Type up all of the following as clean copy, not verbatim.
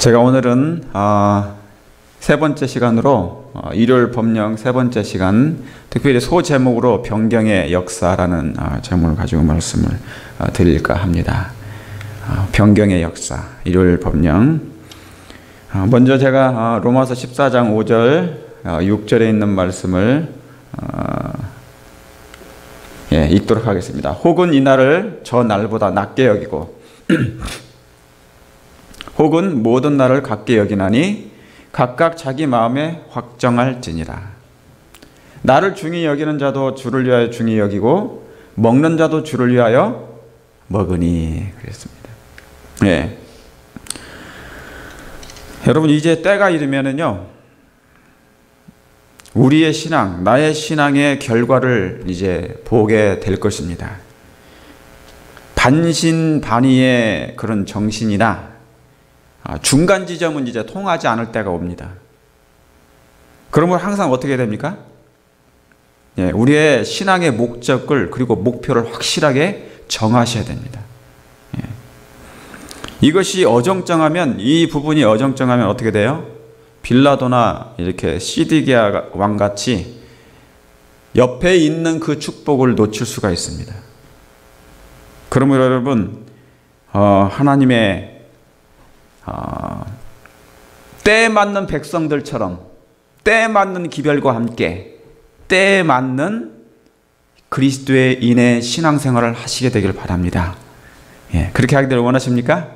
제가 오늘은 세 번째 시간으로 일요일 법령 세 번째 시간, 특별히 소제목으로 변경의 역사라는 제목을 가지고 말씀을 드릴까 합니다. 변경의 역사, 일요일 법령. 먼저 제가 로마서 14장 5절 6절에 있는 말씀을 읽도록 하겠습니다. 혹은 이 날을 저 날보다 낮게 여기고 혹은 모든 날을 같게 여기나니 각각 자기 마음에 확정할지니라. 나를 중히 여기는 자도 주를 위하여 중히 여기고 먹는 자도 주를 위하여 먹으니. 그랬습니다. 여러분, 이제 때가 이르면은요, 우리의 신앙, 나의 신앙의 결과를 이제 보게 될 것입니다. 반신반의의 그런 정신이나 중간 지점은 이제 통하지 않을 때가 옵니다. 그러면 항상 어떻게 됩니까? 우리의 신앙의 목적을 그리고 목표를 확실하게 정하셔야 됩니다. 이것이 어정쩡하면, 이 부분이 어정쩡하면 어떻게 돼요? 빌라도나 이렇게 시드기야 왕같이 옆에 있는 그 축복을 놓칠 수가 있습니다. 그러므로 여러분, 하나님의 때에 맞는 백성들처럼 때에 맞는 기별과 함께 때에 맞는 그리스도인의 신앙생활을 하시게 되길 바랍니다. 그렇게 하기를 원하십니까?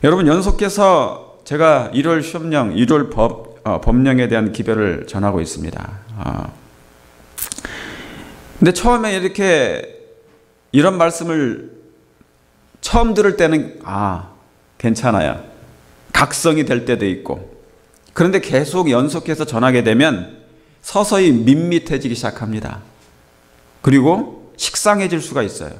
여러분, 연속해서 제가 일요일 시험령, 일요일 법령에 대한 기별을 전하고 있습니다. 근데 처음에 이렇게 이런 말씀을 처음 들을 때는 괜찮아요. 각성이 될 때도 있고. 그런데 계속 연속해서 전하게 되면 서서히 밋밋해지기 시작합니다. 그리고 식상해질 수가 있어요.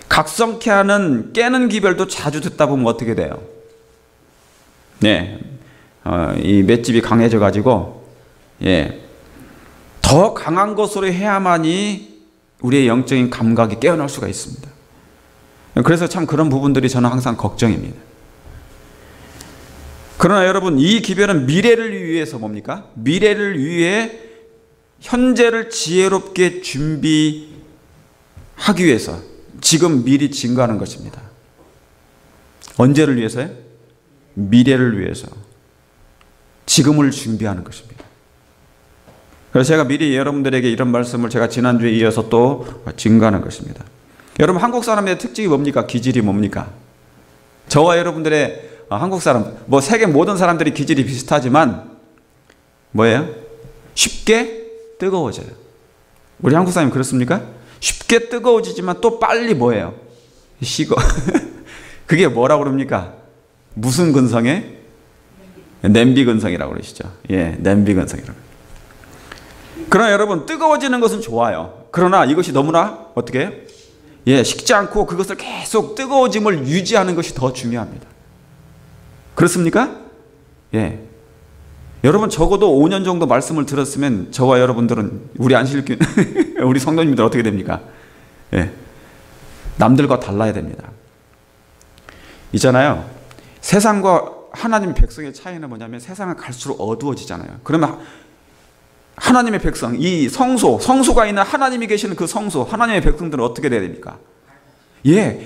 각성케 하는 깨는 기별도 자주 듣다 보면 어떻게 돼요? 이 맷집이 강해져 가지고 더 강한 것으로 해야만이 우리의 영적인 감각이 깨어날 수가 있습니다. 그래서 참 그런 부분들이 저는 항상 걱정입니다. 그러나 여러분, 이 기별은 미래를 위해서 뭡니까? 미래를 위해 현재를 지혜롭게 준비하기 위해서 지금 미리 증거하는 것입니다. 언제를 위해서요? 미래를 위해서 지금을 준비하는 것입니다. 그래서 제가 미리 여러분들에게 이런 말씀을 제가 지난주에 이어서 또 증거하는 것입니다. 여러분, 한국 사람의 특징이 뭡니까? 기질이 뭡니까? 저와 여러분들의 한국 사람, 세계 모든 사람들이 기질이 비슷하지만 뭐예요? 쉽게 뜨거워져요. 우리 한국 사람이 그렇습니까? 쉽게 뜨거워지지만 또 빨리 뭐예요? 식어. 그게 뭐라고 그럽니까? 무슨 근성에? 냄비 근성이라고 그러시죠. 냄비 근성이라고. 그러나 여러분, 뜨거워지는 것은 좋아요. 그러나 이것이 너무나 어떻게 해요? 식지 않고 그것을 계속 뜨거워짐을 유지하는 것이 더 중요합니다. 그렇습니까? 여러분, 적어도 5년 정도 말씀을 들었으면 저와 여러분들은, 우리 안실교 우리 성도님들 어떻게 됩니까? 남들과 달라야 됩니다. 있잖아요. 세상과 하나님 백성의 차이는 뭐냐면, 세상은 갈수록 어두워지잖아요. 그러면 하나님의 백성, 이 성소가 있는 하나님이 계시는 그 성소, 하나님의 백성들은 어떻게 돼야 됩니까?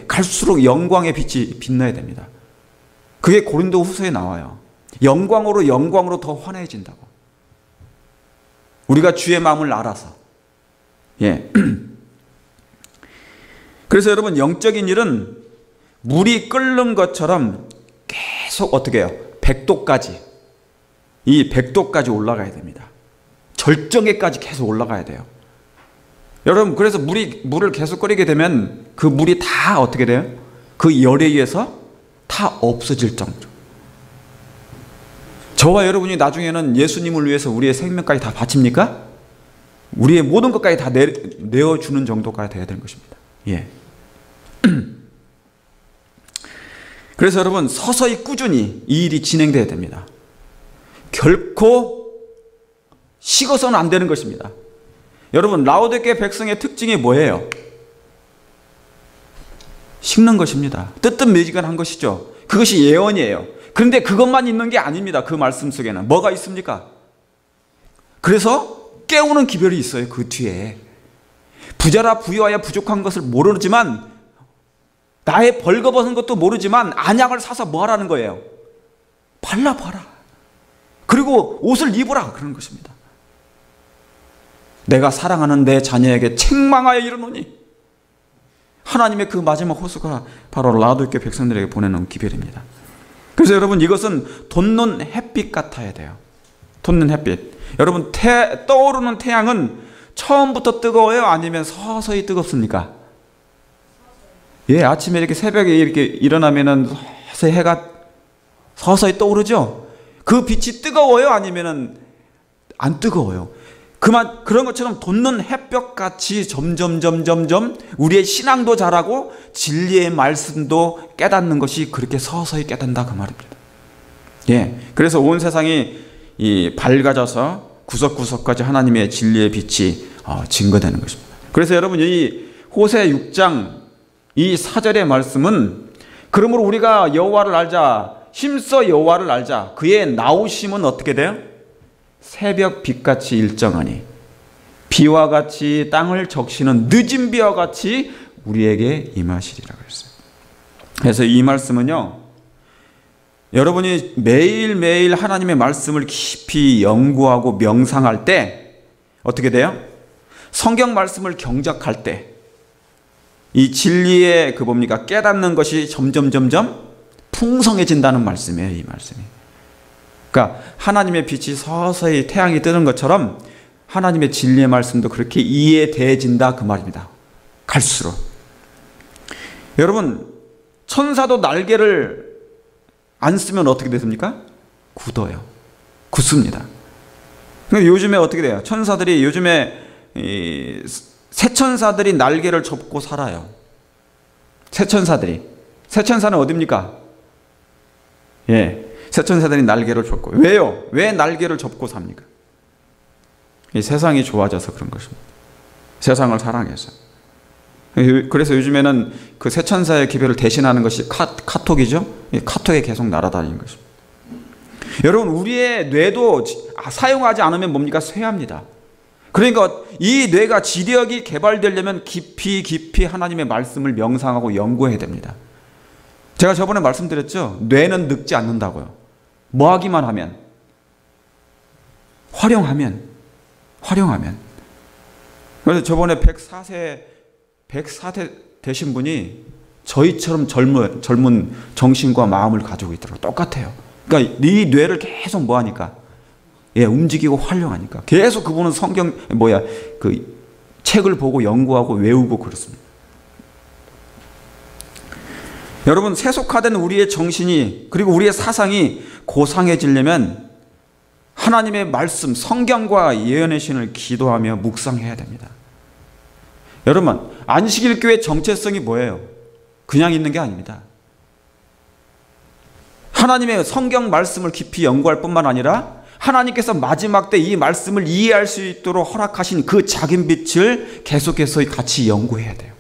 갈수록 영광의 빛이 빛나야 됩니다. 그게 고린도 후서에 나와요. 영광으로 더 환해진다고. 우리가 주의 마음을 알아서. 그래서 여러분, 영적인 일은 물이 끓는 것처럼 계속 어떻게 해요? 100도까지, 이 100도까지 올라가야 됩니다. 절정에까지 계속 올라가야 돼요. 여러분, 그래서 물을 계속 끓이게 되면 그 물이 다 어떻게 돼요? 그 열에 의해서 다 없어질 정도. 저와 여러분이 나중에는 예수님을 위해서 우리의 생명까지 다 바칩니까? 우리의 모든 것까지 다 내어주는 정도까지 돼야 되는 것입니다. 그래서 여러분, 서서히 꾸준히 이 일이 진행돼야 됩니다. 결코 식어서는 안 되는 것입니다. 여러분, 라오디게아 백성의 특징이 뭐예요? 식는 것입니다. 뜨뜻미지근한 것이죠. 그것이 예언이에요. 그런데 그것만 있는 게 아닙니다. 그 말씀 속에는 뭐가 있습니까? 그래서 깨우는 기별이 있어요. 그 뒤에 부자라 부유하여 부족한 것을 모르지만, 나의 벌거벗은 것도 모르지만 안약을 사서 뭐 하라는 거예요? 발라봐라. 그리고 옷을 입으라. 그런 것입니다. 내가 사랑하는 내 자녀에게 책망하여 이르노니, 하나님의 그 마지막 호소가 바로 라도께 백성들에게 보내는 기별입니다. 그래서 여러분, 이것은 돋는 햇빛 같아야 돼요. 돋는 햇빛. 여러분, 떠오르는 태양은 처음부터 뜨거워요? 아니면 서서히 뜨겁습니까? 예, 아침에 이렇게 새벽에 이렇게 일어나면은 서서히 해가 서서히 떠오르죠? 그 빛이 뜨거워요? 아니면은 안 뜨거워요? 그런 것처럼 돋는 햇볕같이 점점 우리의 신앙도 자라고 진리의 말씀도 깨닫는 것이 그렇게 서서히 깨닫는다, 그 말입니다. 예, 그래서 온 세상이 밝아져서 구석구석까지 하나님의 진리의 빛이 증거되는 것입니다. 그래서 여러분, 이 호세 6장 이 4절의 말씀은, 그러므로 우리가 여호와를 알자, 힘써 여호와를 알자, 그의 나오심은 어떻게 돼요? 새벽 빛같이 일정하니 비와 같이 땅을 적시는 늦은 비와 같이 우리에게 임하시리라고 했어요. 그래서 이 말씀은요, 여러분이 매일매일 하나님의 말씀을 깊이 연구하고 명상할 때 어떻게 돼요? 성경 말씀을 경작할 때 이 진리의 깨닫는 것이 점점 풍성해진다는 말씀이에요. 이 말씀이. 그러니까 하나님의 빛이 서서히 태양이 뜨는 것처럼 하나님의 진리의 말씀도 그렇게 이해되어진다, 그 말입니다. 갈수록. 여러분, 천사도 날개를 안 쓰면 어떻게 됐습니까? 굳어요. 굳습니다. 요즘에 어떻게 돼요? 천사들이 요즘에 새천사들이 날개를 접고 살아요. 새천사는 어디입니까? 예, 새천사들이 날개를 접고. 왜요? 왜 날개를 접고 삽니까? 이 세상이 좋아져서 그런 것입니다. 세상을 사랑해서. 그래서 요즘에는 그 새천사의 기별을 대신하는 것이 카톡이죠. 카톡에 계속 날아다니는 것입니다. 여러분, 우리의 뇌도 사용하지 않으면 뭡니까? 쇠합니다. 그러니까 이 뇌가 지력이 개발되려면 깊이 하나님의 말씀을 명상하고 연구해야 됩니다. 제가 저번에 말씀드렸죠. 뇌는 늙지 않는다고요. 뭐 하기만 하면, 활용하면. 그래서 저번에 104세 되신 분이 저희처럼 젊은 정신과 마음을 가지고 있더라고요. 똑같아요. 그러니까 이 뇌를 계속 뭐 하니까? 예, 움직이고 활용하니까. 계속 그분은 책을 보고 연구하고 외우고 그렇습니다. 여러분, 세속화된 우리의 정신이, 그리고 우리의 사상이 고상해지려면 하나님의 말씀, 성경과 예언의 신을 기도하며 묵상해야 됩니다. 여러분, 안식일교회 정체성이 뭐예요? 그냥 있는 게 아닙니다. 하나님의 성경 말씀을 깊이 연구할 뿐만 아니라 하나님께서 마지막 때 이 말씀을 이해할 수 있도록 허락하신 그 작은 빛을 계속해서 같이 연구해야 돼요.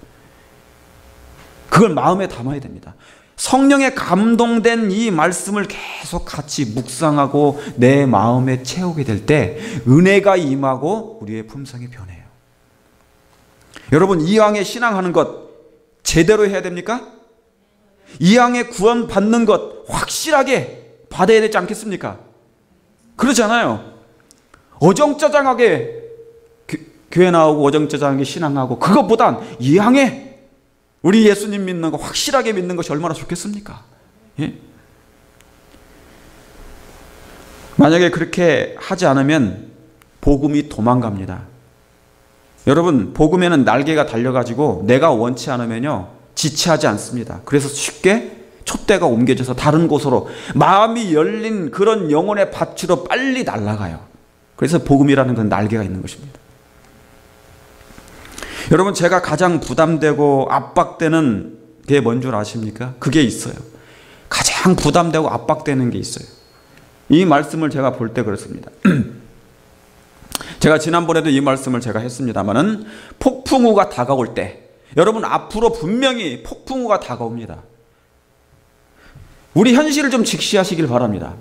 그걸 마음에 담아야 됩니다. 성령에 감동된 이 말씀을 계속 같이 묵상하고 내 마음에 채우게 될 때 은혜가 임하고 우리의 품성이 변해요. 여러분, 이왕에 신앙하는 것 제대로 해야 됩니까? 이왕에 구원 받는 것 확실하게 받아야 되지 않겠습니까? 그렇잖아요. 어정쩡하게 교회 나오고 어정쩡하게 신앙하고, 그것보단 이왕에 우리 예수님 믿는 거 확실하게 믿는 것이 얼마나 좋겠습니까? 예? 만약에 그렇게 하지 않으면 복음이 도망갑니다. 여러분, 복음에는 날개가 달려가지고 내가 원치 않으면요 지체하지 않습니다. 그래서 쉽게 촛대가 옮겨져서 다른 곳으로, 마음이 열린 그런 영혼의 밭으로 빨리 날아가요. 그래서 복음이라는 건 날개가 있는 것입니다. 여러분, 제가 가장 부담되고 압박되는 게 뭔 줄 아십니까? 그게 있어요. 가장 부담되고 압박되는 게 있어요. 이 말씀을 제가 볼 때 그렇습니다. 제가 지난번에도 이 말씀을 제가 했습니다마는 폭풍우가 다가올 때, 여러분, 앞으로 분명히 폭풍우가 다가옵니다. 우리 현실을 좀 직시하시길 바랍니다.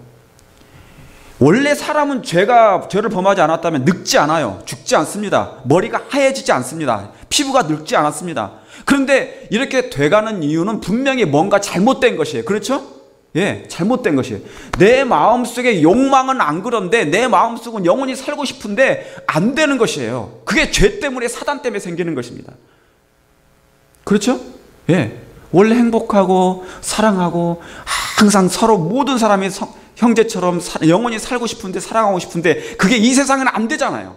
원래 사람은 죄를 범하지 않았다면 늙지 않아요. 죽지 않습니다. 머리가 하얘지지 않습니다. 피부가 늙지 않았습니다. 그런데 이렇게 돼가는 이유는 분명히 뭔가 잘못된 것이에요. 그렇죠? 예, 잘못된 것이에요. 내 마음속에 욕망은 안 그런데 내 마음속은 영원히 살고 싶은데 안 되는 것이에요. 그게 죄 때문에, 사단 때문에 생기는 것입니다. 그렇죠? 예. 원래 행복하고 사랑하고 항상 서로 모든 사람이 형제처럼 영원히 살고 싶은데, 사랑하고 싶은데 그게 이 세상에는 안 되잖아요.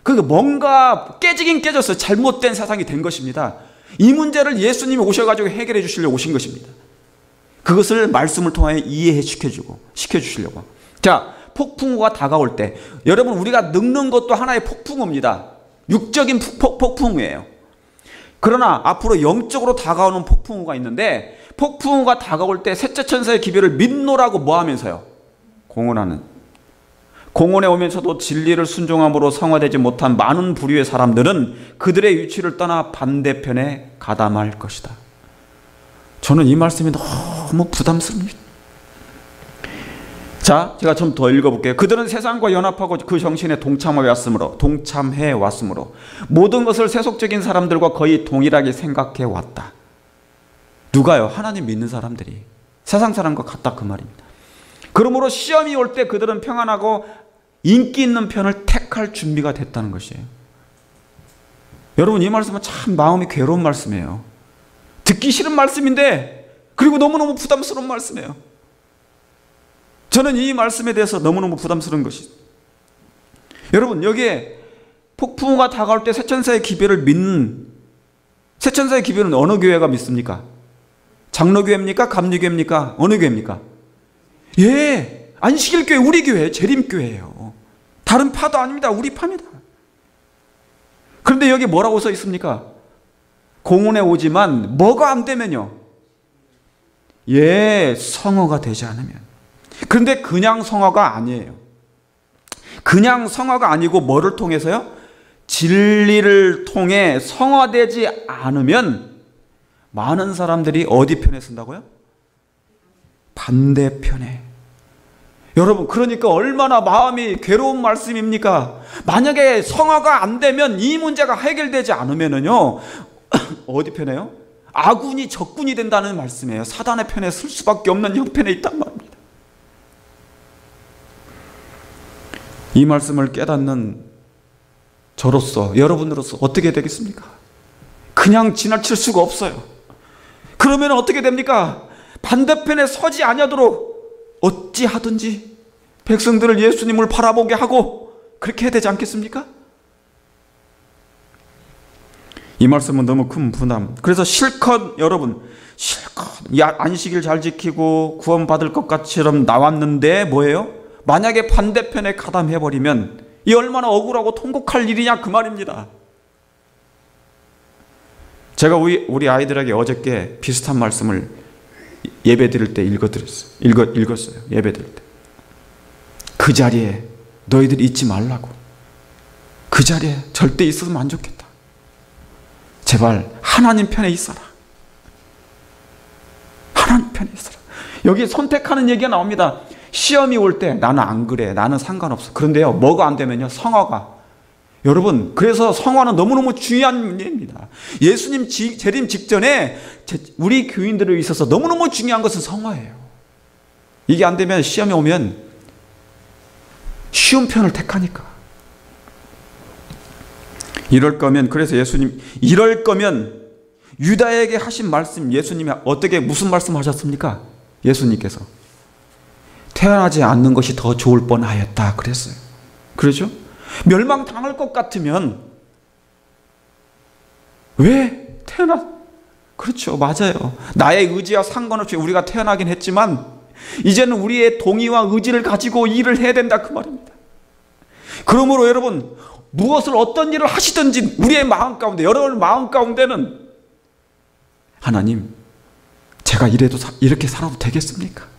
그러니까 뭔가 깨지긴 깨졌어요. 잘못된 세상이 된 것입니다. 이 문제를 예수님이 오셔가지고 해결해 주시려고 오신 것입니다. 그것을 말씀을 통하여 이해해 시켜주시려고. 자, 폭풍우가 다가올 때, 여러분, 우리가 늙는 것도 하나의 폭풍우입니다. 육적인 폭풍우예요. 그러나 앞으로 영적으로 다가오는 폭풍우가 있는데, 폭풍우가 다가올 때 셋째 천사의 기별을 믿노라고 뭐 하면서요? 공언하는. 공언에 오면서도 진리를 순종함으로 성화되지 못한 많은 부류의 사람들은 그들의 위치를 떠나 반대편에 가담할 것이다. 저는 이 말씀이 너무 부담스럽습니다. 자, 제가 좀 더 읽어볼게요. 그들은 세상과 연합하고 그 정신에 동참해 왔으므로 모든 것을 세속적인 사람들과 거의 동일하게 생각해 왔다. 누가요? 하나님 믿는 사람들이. 세상 사람과 같다, 그 말입니다. 그러므로 시험이 올 때 그들은 평안하고 인기 있는 편을 택할 준비가 됐다는 것이에요. 여러분, 이 말씀은 참 마음이 괴로운 말씀이에요. 듣기 싫은 말씀인데, 그리고 너무너무 부담스러운 말씀이에요. 저는 이 말씀에 대해서 너무너무 부담스러운 것이, 여러분, 여기에 폭풍우가 다가올 때 세천사의 기별을 믿는, 세천사의 기별은 어느 교회가 믿습니까? 장로교회입니까? 감리교회입니까? 어느 교회입니까? 예, 안식일교회, 우리 교회, 재림교회예요. 다른 파도 아닙니다. 우리 파입니다. 그런데 여기 뭐라고 써 있습니까? 공원에 오지만 뭐가 안 되면요? 예, 성화가 되지 않으면. 그런데 그냥 성화가 아니에요. 그냥 성화가 아니고 뭐를 통해서요? 진리를 통해 성화되지 않으면 많은 사람들이 어디 편에 쓴다고요? 반대편에. 여러분, 그러니까 얼마나 마음이 괴로운 말씀입니까? 만약에 성화가 안 되면, 이 문제가 해결되지 않으면은요, 어디 편에요? 아군이 적군이 된다는 말씀이에요. 사단의 편에 쓸 수밖에 없는 형편에 있단 말입니다. 이 말씀을 깨닫는 저로서, 여러분으로서 어떻게 되겠습니까? 그냥 지나칠 수가 없어요. 그러면 어떻게 됩니까? 반대편에 서지 아니하도록 어찌하든지 백성들을, 예수님을 바라보게 하고 그렇게 해야 되지 않겠습니까? 이 말씀은 너무 큰 부담. 그래서 실컷, 여러분, 실컷 안식일 잘 지키고 구원받을 것 같이처럼 나왔는데 뭐예요? 만약에 반대편에 가담해버리면 이 얼마나 억울하고 통곡할 일이냐, 그 말입니다. 제가 우리 아이들에게 어저께 비슷한 말씀을 예배 드릴 때 읽었어요. 예배 드릴 때. 그 자리에 너희들이 있지 말라고. 그 자리에 절대 있었으면 안 좋겠다. 제발 하나님 편에 있어라. 하나님 편에 있어라. 여기 선택하는 얘기가 나옵니다. 시험이 올 때 나는 안 그래, 나는 상관없어. 그런데요, 뭐가 안 되면요, 성화가. 여러분, 그래서 성화는 너무너무 중요한 문제입니다. 예수님 재림 직전에 우리 교인들에 있어서 너무너무 중요한 것은 성화예요. 이게 안 되면, 시험이 오면 쉬운 편을 택하니까. 이럴 거면, 그래서 예수님, 이럴 거면 유다에게 하신 말씀, 예수님이 어떻게, 무슨 말씀 하셨습니까? 예수님께서 태어나지 않는 것이 더 좋을 뻔하였다 그랬어요. 그렇죠? 멸망당할 것 같으면 왜 그렇죠, 맞아요. 나의 의지와 상관없이 우리가 태어나긴 했지만 이제는 우리의 동의와 의지를 가지고 일을 해야 된다, 그 말입니다. 그러므로 여러분, 무엇을, 어떤 일을 하시든지 우리의 마음 가운데, 여러분 마음 가운데는, 하나님, 제가 이렇게 살아도 되겠습니까?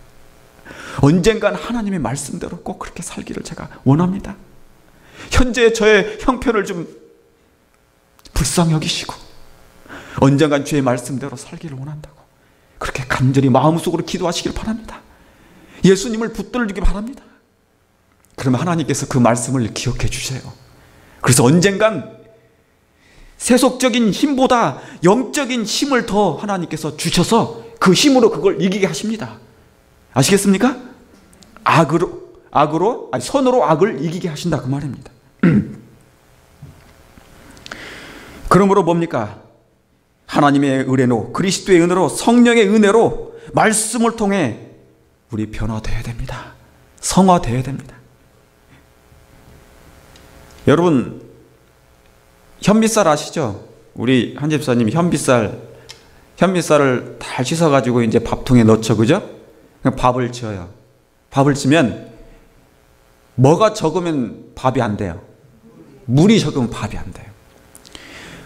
언젠간 하나님의 말씀대로 꼭 그렇게 살기를 제가 원합니다. 현재 저의 형편을 좀 불쌍히 여기시고 언젠간 주의 말씀대로 살기를 원한다고 그렇게 간절히 마음속으로 기도하시길 바랍니다. 예수님을 붙들기 바랍니다. 그러면 하나님께서 그 말씀을 기억해 주세요. 그래서 언젠간 세속적인 힘보다 영적인 힘을 더 하나님께서 주셔서 그 힘으로 그걸 이기게 하십니다. 아시겠습니까? 선으로 악을 이기게 하신다 그 말입니다. 그러므로 뭡니까? 하나님의 은혜로, 그리스도의 은혜로, 성령의 은혜로 말씀을 통해 우리 변화되어야 됩니다. 성화되어야 됩니다. 여러분 현미쌀 아시죠? 우리 한 집사님이 현미쌀을 다 씻어가지고 이제 밥통에 넣죠, 그죠? 그냥 밥을 지어요. 밥을 지면 뭐가 적으면 밥이 안 돼요? 물이 적으면 밥이 안 돼요.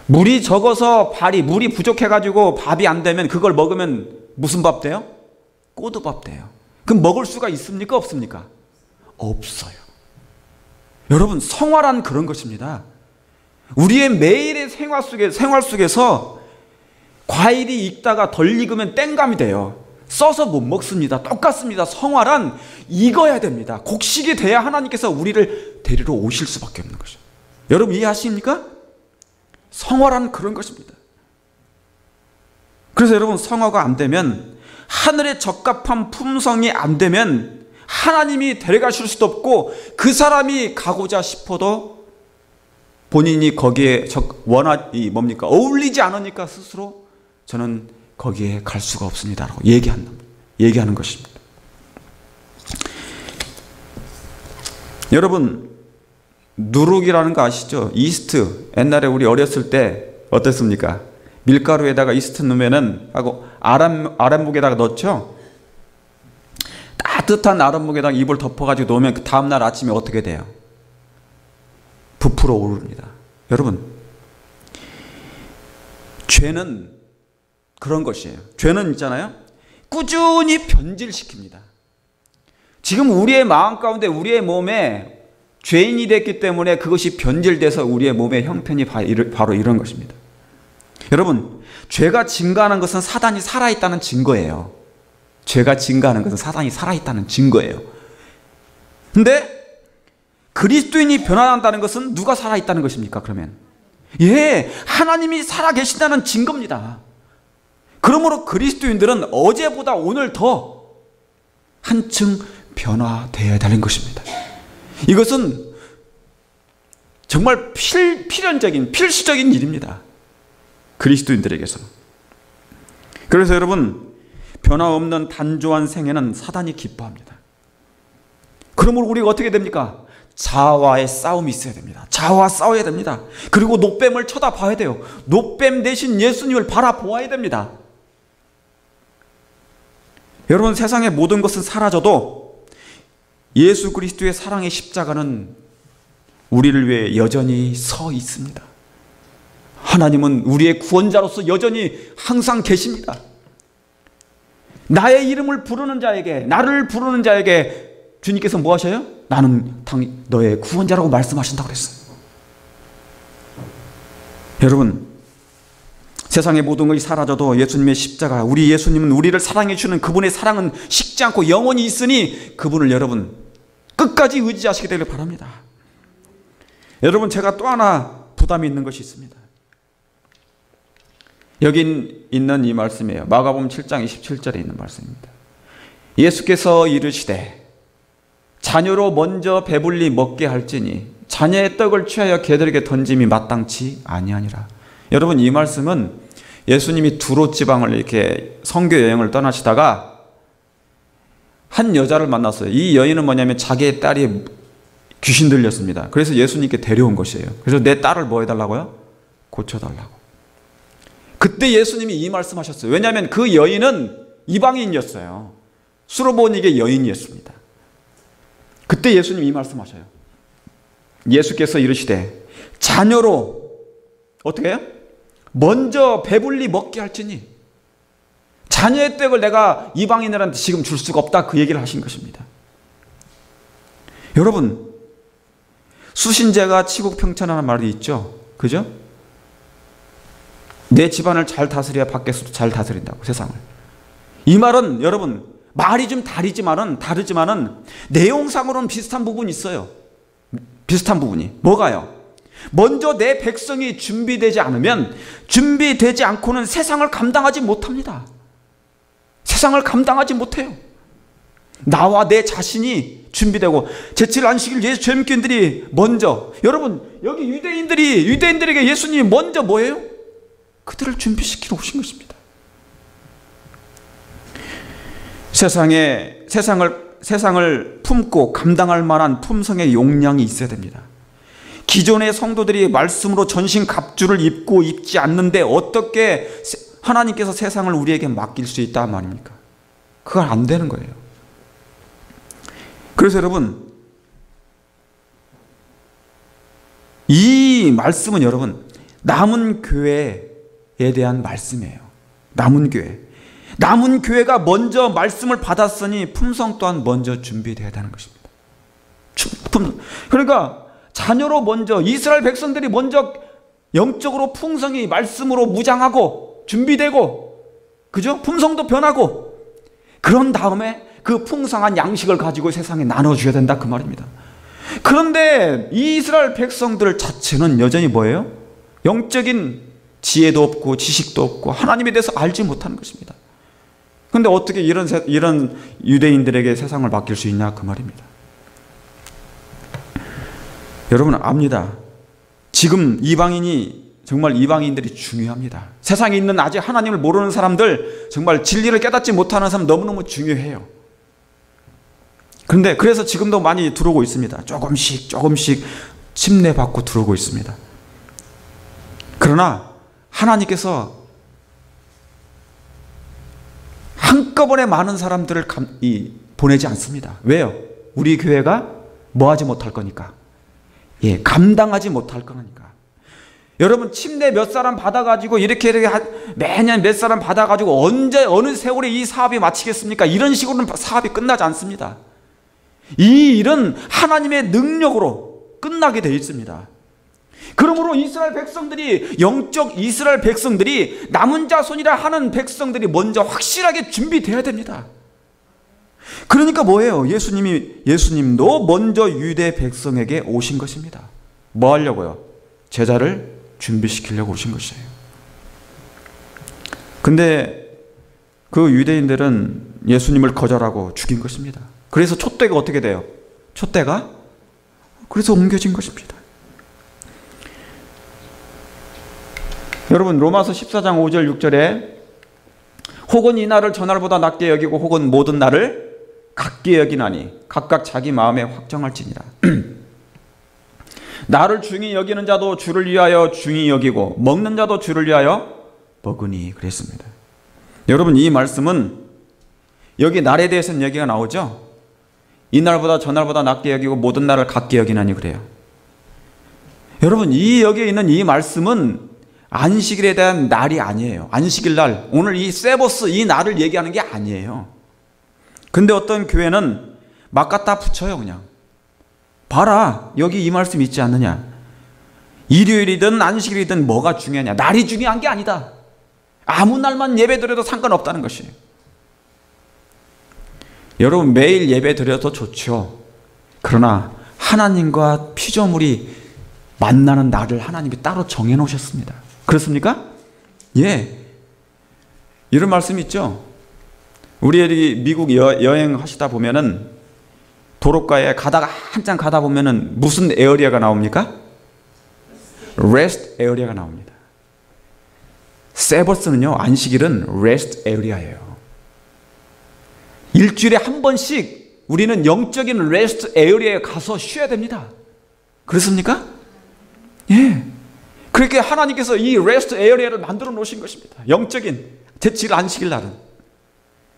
물이 적어서 물이 부족해가지고 밥이 안 되면 그걸 먹으면 무슨 밥 돼요? 꼬두밥 돼요. 그럼 먹을 수가 있습니까? 없습니까? 없어요. 여러분 성화란 그런 것입니다. 우리의 매일의 생활 속에서 과일이 익다가 덜 익으면 땡감이 돼요. 써서 못 먹습니다. 똑같습니다. 성화란 익어야 됩니다. 곡식이 돼야 하나님께서 우리를 데리러 오실 수밖에 없는 것이죠. 여러분 이해하십니까? 성화란 그런 것입니다. 그래서 여러분 성화가 안 되면, 하늘의 적합한 품성이 안 되면 하나님이 데려가실 수도 없고 그 사람이 가고자 싶어도 본인이 거기에 어울리지 않으니까 스스로 저는 거기에 갈 수가 없습니다라고 얘기하는 것입니다. 여러분 누룩이라는 거 아시죠? 이스트. 옛날에 우리 어렸을 때 어땠습니까? 밀가루에다가 이스트 넣으면은 하고 아랫목에다가 넣죠. 따뜻한 아랫목에다가 이불 덮어가지고 놓으면 그 다음날 아침에 어떻게 돼요? 부풀어 오릅니다. 여러분 죄는 그런 것이에요. 죄는 있잖아요, 꾸준히 변질시킵니다. 지금 우리의 마음 가운데, 우리의 몸에 죄인이 됐기 때문에 그것이 변질돼서 우리의 몸의 형편이 바로 이런 것입니다. 여러분 죄가 증가하는 것은 사단이 살아있다는 증거예요. 죄가 증가하는 것은 사단이 살아있다는 증거예요. 근데 그리스도인이 변화한다는 것은 누가 살아있다는 것입니까? 그러면 하나님이 살아계신다는 증거입니다. 그러므로 그리스도인들은 어제보다 오늘 더 한층 변화되어야 되는 것입니다. 이것은 정말 필수적인 일입니다. 그리스도인들에게서. 그래서 여러분 변화없는 단조한 생애는 사단이 기뻐합니다. 그러므로 우리가 어떻게 됩니까? 자아와의 싸움이 있어야 됩니다. 자아와 싸워야 됩니다. 그리고 노뱀을 쳐다봐야 돼요. 노뱀 대신 예수님을 바라보아야 됩니다. 여러분 세상의 모든 것은 사라져도 예수 그리스도의 사랑의 십자가는 우리를 위해 여전히 서 있습니다. 하나님은 우리의 구원자로서 여전히 항상 계십니다. 나의 이름을 부르는 자에게, 나를 부르는 자에게 주님께서 뭐 하셔요? 나는 너의 구원자라고 말씀하신다고 그랬어요. 여러분 세상의 모든 것이 사라져도 예수님의 십자가, 우리 예수님은 우리를 사랑해 주는 그분의 사랑은 식지 않고 영원히 있으니 그분을 여러분 끝까지 의지하시게 되길 바랍니다. 여러분 제가 또 하나 부담이 있는 것이 있습니다. 여기 있는 이 말씀이에요. 마가복음 7장 27절에 있는 말씀입니다. 예수께서 이르시되 자녀로 먼저 배불리 먹게 할지니 자녀의 떡을 취하여 개들에게 던짐이 마땅치 아니하니라. 여러분 이 말씀은 예수님이 두로 지방을 이렇게 선교 여행을 떠나시다가 한 여자를 만났어요. 이 여인은 뭐냐면 자기의 딸이 귀신 들렸습니다. 그래서 예수님께 데려온 것이에요. 그래서 내 딸을 뭐 해달라고요? 고쳐달라고. 그때 예수님이 이 말씀하셨어요. 왜냐하면 그 여인은 이방인이었어요. 수로보니게 여인이었습니다. 그때 예수님이 이 말씀하셔요. 예수께서 이르시되 자녀로 어떻게 해요? 먼저 배불리 먹게 할지니, 자녀의 떡을 내가 이방인들한테 지금 줄 수가 없다, 그 얘기를 하신 것입니다. 여러분 수신제가 치국평천하는 말이 있죠, 그죠? 내 집안을 잘 다스려야 밖에서도 잘 다스린다고, 세상을. 이 말은 여러분 말이 좀 다르지만은 내용상으로는 비슷한 부분이 있어요. 비슷한 부분이 뭐가요? 먼저 내 백성이 준비되지 않으면, 준비되지 않고는 세상을 감당하지 못합니다. 세상을 감당하지 못해요. 나와 내 자신이 준비되고, 제7일 안식일 예수 재림교인들이 먼저, 여러분 여기 유대인들에게 예수님이 먼저 뭐예요? 그들을 준비시키러 오신 것입니다. 세상을 품고 감당할 만한 품성의 용량이 있어야 됩니다. 기존의 성도들이 말씀으로 전신 갑주를 입고 입지 않는데 어떻게 하나님께서 세상을 우리에게 맡길 수 있다 말입니까? 그건 안 되는 거예요. 그래서 여러분, 이 말씀은 여러분 남은 교회에 대한 말씀이에요. 남은 교회가 먼저 말씀을 받았으니 품성 또한 먼저 준비되어야 하는 것입니다. 그러니까 자녀로 먼저, 이스라엘 백성들이 먼저 영적으로 풍성이 말씀으로 무장하고 준비되고, 그죠? 품성도 변하고, 그런 다음에 그 풍성한 양식을 가지고 세상에 나눠줘야 된다, 그 말입니다. 그런데 이 이스라엘 백성들 자체는 여전히 뭐예요? 영적인 지혜도 없고 지식도 없고 하나님에 대해서 알지 못하는 것입니다. 그런데 어떻게 이런 유대인들에게 세상을 맡길 수 있냐, 그 말입니다. 여러분 압니다. 지금 정말 이방인들이 중요합니다. 세상에 있는 아직 하나님을 모르는 사람들, 정말 진리를 깨닫지 못하는 사람 너무너무 중요해요. 그런데 그래서 지금도 많이 들어오고 있습니다. 조금씩 침례받고 들어오고 있습니다. 그러나 하나님께서 한꺼번에 많은 사람들을 보내지 않습니다. 왜요? 우리 교회가 뭐하지 못할 거니까. 감당하지 못할 거니까. 여러분 침례 몇 사람 받아가지고 이렇게 매년 몇 사람 받아가지고 어느 세월에 이 사업이 마치겠습니까? 이런 식으로는 사업이 끝나지 않습니다. 이 일은 하나님의 능력으로 끝나게 되어 있습니다. 그러므로 영적 이스라엘 백성들이 남은 자손이라 하는 백성들이 먼저 확실하게 준비되어야 됩니다. 그러니까 뭐예요? 예수님도 먼저 유대 백성에게 오신 것입니다. 뭐 하려고요? 제자를 준비시키려고 오신 것이에요. 근데 그 유대인들은 예수님을 거절하고 죽인 것입니다. 그래서 촛대가 어떻게 돼요? 그래서 옮겨진 것입니다. 여러분 로마서 14장 5절 6절에 혹은 이 날을 저 날보다 낮게 여기고 혹은 모든 날을 같게 여기나니 각각 자기 마음에 확정할지니라. 나를 중히 여기는 자도 주를 위하여 중히 여기고 먹는 자도 주를 위하여 먹으니 그랬습니다. 여러분 이 말씀은 여기 날에 대해서는 얘기가 나오죠. 이 날보다 저 날보다 낮게 여기고 모든 날을 같게 여기나니 그래요. 여러분 여기에 있는 이 말씀은 안식일에 대한 날이 아니에요. 안식일 날, 오늘 이 세보스 이 날을 얘기하는 게 아니에요. 근데 어떤 교회는 막 갖다 붙여요. 그냥 봐라 여기 이 말씀 있지 않느냐. 일요일이든 안식일이든 뭐가 중요하냐. 날이 중요한 게 아니다. 아무 날만 예배 드려도 상관없다는 것이에요. 여러분 매일 예배 드려도 좋죠. 그러나 하나님과 피조물이 만나는 날을 하나님이 따로 정해 놓으셨습니다. 그렇습니까? 이런 말씀 있죠. 우리 미국 여행하시다 보면은 도로가에 한참 가다 보면은 무슨 에어리어가 나옵니까? 레스트 에어리어가 나옵니다. 세버스는요, 안식일은 레스트 에어리어예요. 일주일에 한 번씩 우리는 영적인 레스트 에어리어에 가서 쉬어야 됩니다. 그렇습니까? 그렇게 하나님께서 이 레스트 에어리어를 만들어 놓으신 것입니다. 영적인 제7일 안식일 날은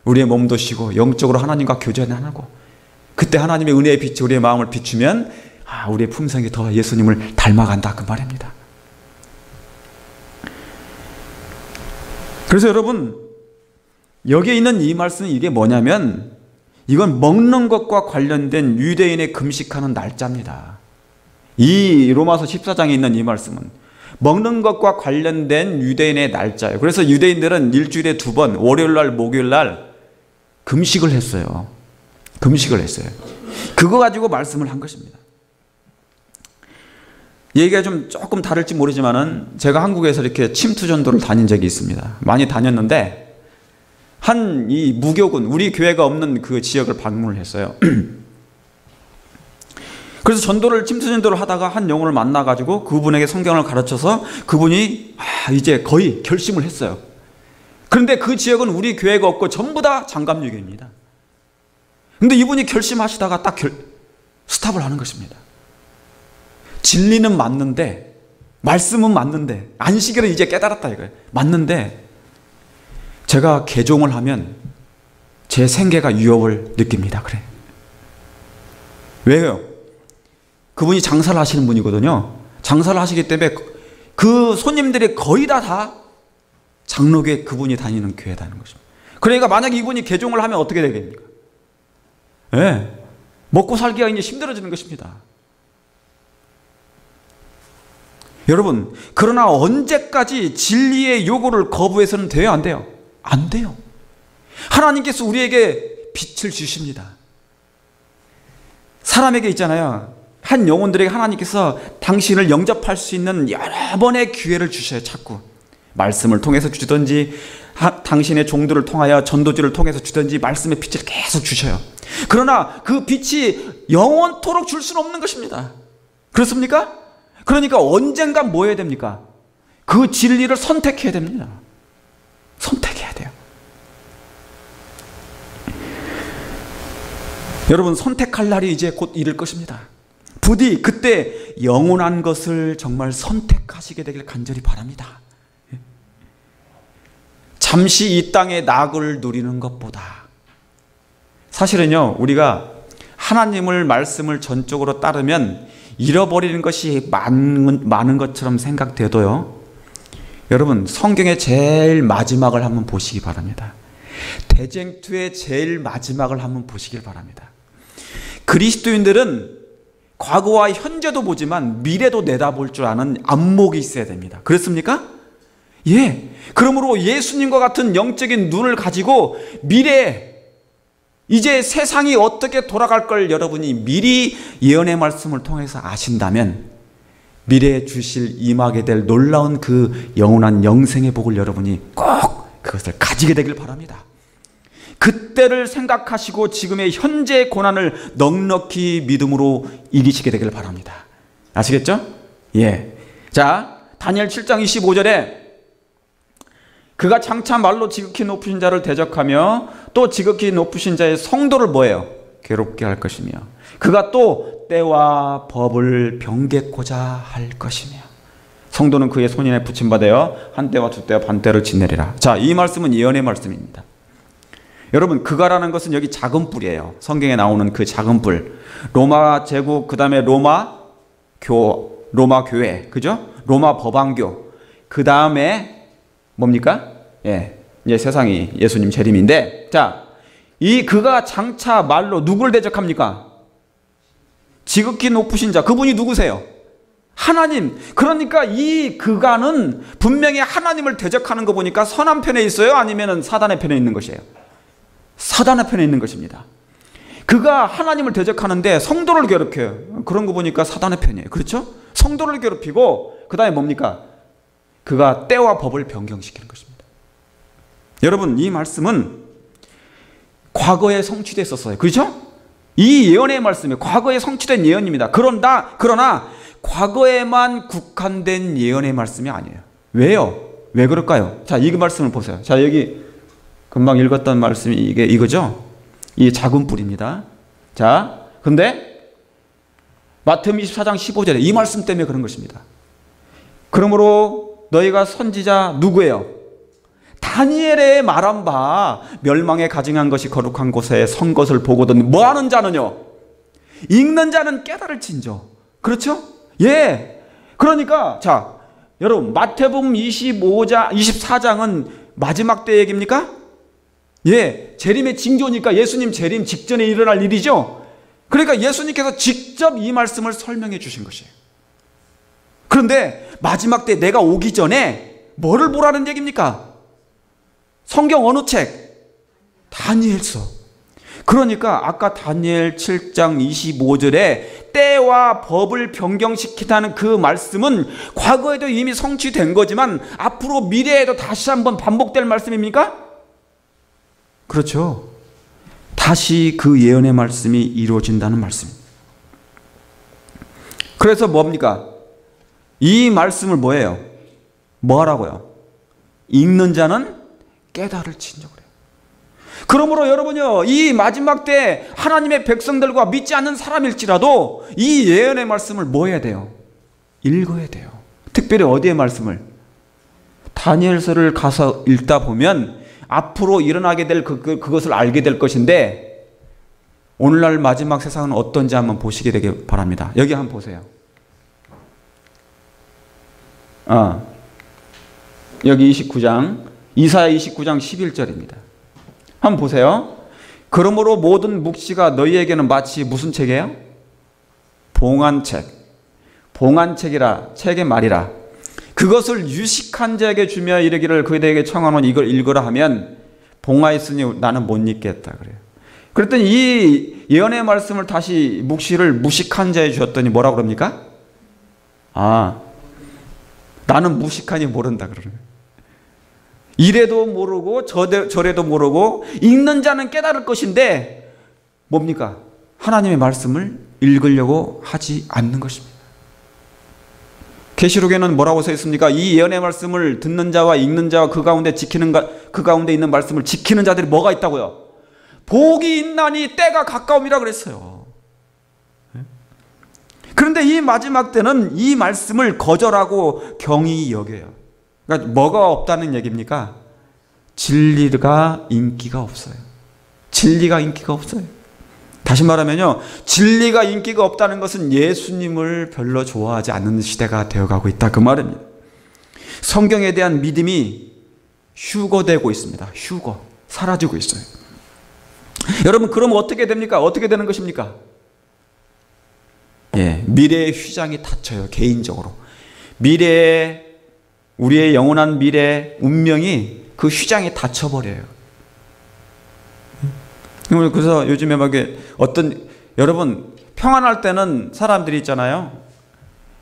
우리의 몸도 쉬고 영적으로 하나님과 교제하고, 그때 하나님의 은혜의 빛이 우리의 마음을 비추면 우리의 품성이 더 예수님을 닮아간다 그 말입니다. 그래서 여러분 여기에 있는 이 말씀은 이게 뭐냐면 이건 먹는 것과 관련된 유대인의 금식하는 날짜입니다. 이 로마서 14장에 있는 이 말씀은 먹는 것과 관련된 유대인의 날짜예요. 그래서 유대인들은 일주일에 2번, 월요일날, 목요일날 금식을 했어요. 금식을 했어요. 그거 가지고 말씀을 한 것입니다. 얘기가 좀 조금 다를지 모르지만은 제가 한국에서 이렇게 침투전도를 다닌 적이 있습니다. 많이 다녔는데 한 이 무교군, 우리 교회가 없는 그 지역을 방문을 했어요. 그래서 침투전도를 하다가 한 영혼을 만나가지고 그분에게 성경을 가르쳐서 그분이 이제 거의 결심을 했어요. 그런데 그 지역은 우리 교회가 없고 전부 다 장갑유교입니다. 근데 이분이 결심하시다가 딱 스탑을 하는 것입니다. 진리는 맞는데, 말씀은 맞는데, 안식일은 이제 깨달았다 이거예요. 맞는데 제가 개종을 하면 제 생계가 위협을 느낍니다. 그래. 왜요? 그분이 장사를 하시는 분이거든요. 장사를 하시기 때문에 그 손님들이 거의 다 장로교회, 그분이 다니는 교회에 다니는 것입니다. 그러니까 만약에 이분이 개종을 하면 어떻게 되겠습니까? 네. 먹고 살기가 이제 힘들어지는 것입니다. 여러분, 그러나 언제까지 진리의 요구를 거부해서는 돼요, 안 돼요? 안 돼요. 하나님께서 우리에게 빛을 주십니다. 사람에게 있잖아요. 한 영혼들에게 하나님께서 당신을 영접할 수 있는 여러 번의 기회를 주셔요. 자꾸 말씀을 통해서 주든지 당신의 종들을 통하여 전도지를 통해서 주든지 말씀의 빛을 계속 주셔요. 그러나 그 빛이 영원토록 줄 수는 없는 것입니다. 그렇습니까? 그러니까 언젠가 뭐 해야 됩니까? 그 진리를 선택해야 됩니다. 선택해야 돼요. 여러분, 선택할 날이 이제 곧 이를 것입니다. 부디 그때 영원한 것을 정말 선택하시게 되길 간절히 바랍니다. 잠시 이 땅의 낙을 누리는 것보다, 사실은요, 우리가 하나님을 말씀을 전적으로 따르면 잃어버리는 것이 많은 것처럼 생각돼도요, 여러분, 성경의 제일 마지막을 한번 보시기 바랍니다. 대쟁투의 제일 마지막을 한번 보시길 바랍니다. 그리스도인들은 과거와 현재도 보지만 미래도 내다볼 줄 아는 안목이 있어야 됩니다. 그렇습니까? 예. 그러므로 예수님과 같은 영적인 눈을 가지고 미래에 이제 세상이 어떻게 돌아갈 걸 여러분이 미리 예언의 말씀을 통해서 아신다면 미래에 주실 임하게 될 놀라운 그 영원한 영생의 복을 여러분이 꼭 그것을 가지게 되길 바랍니다. 그때를 생각하시고 지금의 현재의 고난을 넉넉히 믿음으로 이기시게 되길 바랍니다. 아시겠죠? 예. 자, 다니엘 7장 25절에 그가 장차 말로 지극히 높으신 자를 대적하며 또 지극히 높으신 자의 성도를 뭐예요? 괴롭게 할 것이며 그가 또 때와 법을 변개코자 할 것이며 성도는 그의 손인에 붙임받아요 한 때와 두 때와 반 때를 지내리라. 자, 이 말씀은 예언의 말씀입니다. 여러분, 그가라는 것은 여기 작은 뿔이에요. 성경에 나오는 그 작은 뿔. 로마 제국, 그 다음에 로마 교회, 그죠? 로마 법왕교. 그 다음에 뭡니까? 예, 이제 세상이 예수님 재림인데, 자, 이 그가 장차 말로 누굴 대적합니까? 지극히 높으신 자. 그분이 누구세요? 하나님. 그러니까 이 그가는 분명히 하나님을 대적하는 거 보니까 선한 편에 있어요? 아니면 사단의 편에 있는 것이에요? 사단의 편에 있는 것입니다. 그가 하나님을 대적하는데 성도를 괴롭혀요. 그런 거 보니까 사단의 편이에요. 그렇죠? 성도를 괴롭히고 그 다음에 뭡니까? 그가 때와 법을 변경시키는 것입니다. 여러분, 이 말씀은 과거에 성취됐었어요. 그렇죠? 이 예언의 말씀이 과거에 성취된 예언입니다. 그러나 과거에만 국한된 예언의 말씀이 아니에요. 왜요? 왜 그럴까요? 자, 이 말씀을 보세요. 자, 여기 금방 읽었던 말씀이 이거죠? 이 작은 뿔입니다. 자, 근데 마태복음 24장 15절에 이 말씀 때문에 그런 것입니다. 그러므로 너희가 선지자 누구예요? 다니엘의 말한 바 멸망에 가증한 것이 거룩한 곳에 선 것을 보거든 뭐하는 자는요? 읽는 자는 깨달을진저. 그렇죠? 예. 그러니까 자, 여러분, 마태복음 24장은 마지막 때 얘기입니까? 예, 재림의 징조니까 예수님 재림 직전에 일어날 일이죠. 그러니까 예수님께서 직접 이 말씀을 설명해 주신 것이에요. 그런데 마지막 때 내가 오기 전에 뭐를 보라는 얘기입니까? 성경 어느 책? 다니엘서. 그러니까 아까 다니엘 7장 25절에 때와 법을 변경시키다는 그 말씀은 과거에도 이미 성취된 거지만 앞으로 미래에도 다시 한번 반복될 말씀입니까? 그렇죠. 다시 그 예언의 말씀이 이루어진다는 말씀입니다. 그래서 뭡니까? 이 말씀을 뭐예요? 뭐 하라고요? 읽는 자는 깨달을지니라 그래요. 그러므로 여러분요, 이 마지막 때 하나님의 백성들과 믿지 않는 사람일지라도 이 예언의 말씀을 뭐 해야 돼요? 읽어야 돼요. 특별히 어디의 말씀을? 다니엘서를 가서 읽다 보면 앞으로 일어나게 될 그것을 알게 될 것인데, 오늘날 마지막 세상은 어떤지 한번 보시게 되길 바랍니다. 여기 한번 보세요. 여기 29장, 이사야 29장 11절입니다. 한번 보세요. 그러므로 모든 묵시가 너희에게는 마치 무슨 책이에요? 봉안책. 봉안책이라, 책의 말이라. 그것을 유식한 자에게 주며 이르기를 그들에게 청하노니 이걸 읽으라 하면 봉하였으니 나는 못 읽겠다 그래요. 그랬더니 이 예언의 말씀을 다시 묵시를 무식한 자에 주었더니 뭐라고 그럽니까? 나는 무식하니 모른다 그러는 거예요. 이래도 모르고 저래도 모르고 읽는 자는 깨달을 것인데 뭡니까? 하나님의 말씀을 읽으려고 하지 않는 것입니다. 계시록에는 뭐라고 써 있습니까? 이 예언의 말씀을 듣는 자와 읽는 자와 그 가운데 그 가운데 있는 말씀을 지키는 자들이 뭐가 있다고요? 복이 있나니 때가 가까움이라 그랬어요. 그런데 이 마지막 때는 이 말씀을 거절하고 경히 여겨요. 그러니까 뭐가 없다는 얘기입니까? 진리가 인기가 없어요. 진리가 인기가 없어요. 다시 말하면요, 진리가 인기가 없다는 것은 예수님을 별로 좋아하지 않는 시대가 되어가고 있다 그 말입니다. 성경에 대한 믿음이 휴거되고 있습니다. 휴거, 사라지고 있어요. 여러분, 그럼 어떻게 됩니까? 어떻게 되는 것입니까? 미래의 휘장이 닫혀요. 개인적으로 미래에, 우리의 영원한 미래 운명이 그 휘장이 닫혀버려요. 그래서 요즘에 막 여러분, 평안할 때는 사람들이 있잖아요,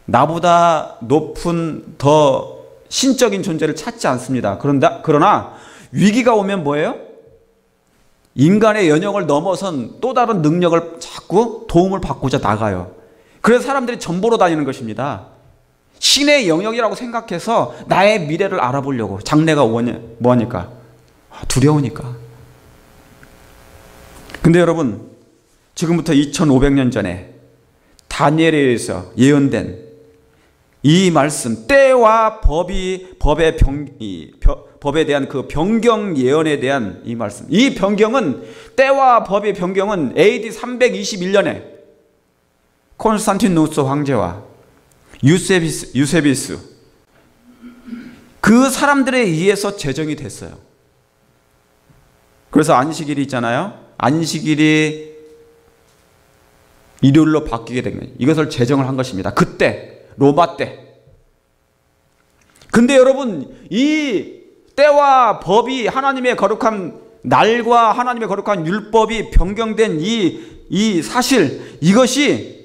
나보다 높은 더 신적인 존재를 찾지 않습니다. 그러나 위기가 오면 뭐예요? 인간의 연역을 넘어선 또 다른 능력을 자꾸 도움을 받고자 나가요. 그래서 사람들이 전보로 다니는 것입니다. 신의 영역이라고 생각해서 나의 미래를 알아보려고. 장래가 뭐하니까? 두려우니까. 근데 여러분, 지금부터 2500년 전에 다니엘에 의해서 예언된 이 말씀, 때와 법에 대한 그 변경 예언에 대한 이 말씀, 이 변경은, 때와 법의 변경은 AD 321년에 콘스탄티누스 황제와 유세비스 그 사람들에 의해서 제정이 됐어요. 그래서 안식일이 있잖아요. 안식일이 일요일로 바뀌게 된 거예요. 이것을 제정을 한 것입니다. 그때 로마 때. 근데 여러분, 이 때와 법이, 하나님의 거룩한 날과 하나님의 거룩한 율법이 변경된 이 사실, 이것이